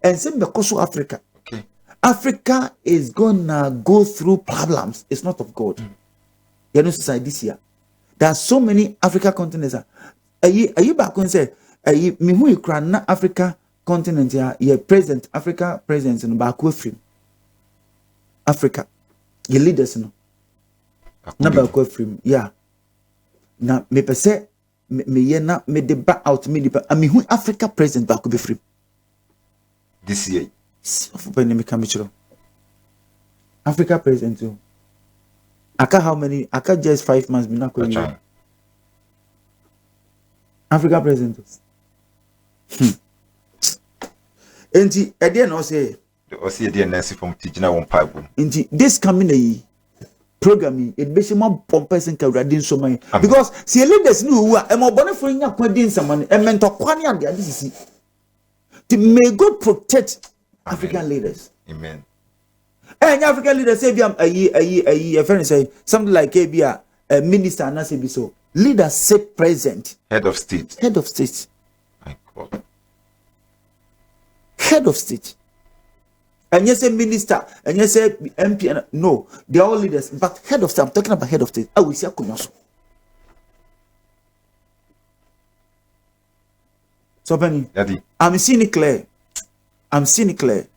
And same because of Africa. Okay. Africa is gonna go through problems. It's not of God. You know, society this year. There are so many Africa continents. Are you back and say, me who you cry Africa continent here, your present Africa presence in back with him. Africa, your leaders no. Number with him, yeah. Now me per se me ye na me de back out me de. I mean who Africa present back with him. This year. Of me come Africa present too. Aka how many? Aka just 5 months. Me not going. Africa present. Enti again no say. The say the nurse from teaching one Bible. Enti this coming a program it be some more person can read so many because see leaders know who are more bonnet for nya kwadin someone e mentor kwani ade this is. May God protect African leaders. Amen. And African leaders say a friend say something like a minister and say so. Leaders say present. Head of state. Head of state. My God. Head of state. And you say minister and you say MP. No, they are all leaders. But head of state, I'm talking about head of state. I will say Kunyaso. So Penny, Daddy. I'm seeing it clear. I'm seeing it clear.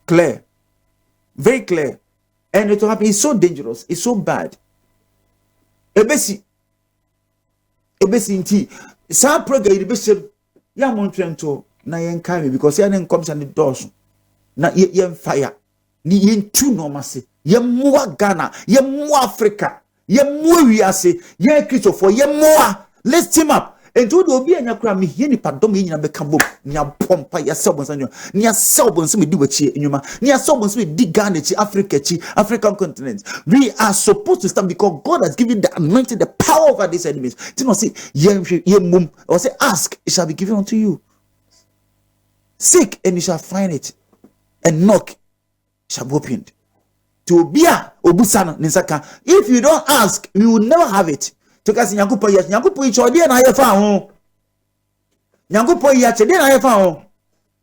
Clear. Very clear. And it will happen. It's so dangerous. It's so bad. Ebesi inti. Sa program ibesi ya montrento na yen kai because ya nen comes and the doors. Na yen fire. Ni yen tu no mase. Yen moa Ghana. Yen moa Africa. Yen moa wiase. Yen Christopher. Yen moa. Let's team up. And to do be a yakra me here ni padom yin na beka bom nya pompa ya selbons anyo nya selbons me di wachi enyuma nya selbons me di Ghana chi Africa chi African continent. We are supposed to stand because God has given the anointing, the power over these enemies. Do not say ye mum or say ask, it shall be given unto you. Seek and you shall find it, and knock, it shall be opened. To be a obusana nisaka. If you don't ask, you will never have it. Because Nyankopon yes, Nyankopon icho de na ye fa ho. Nyankopon ya che de na ye fa ho.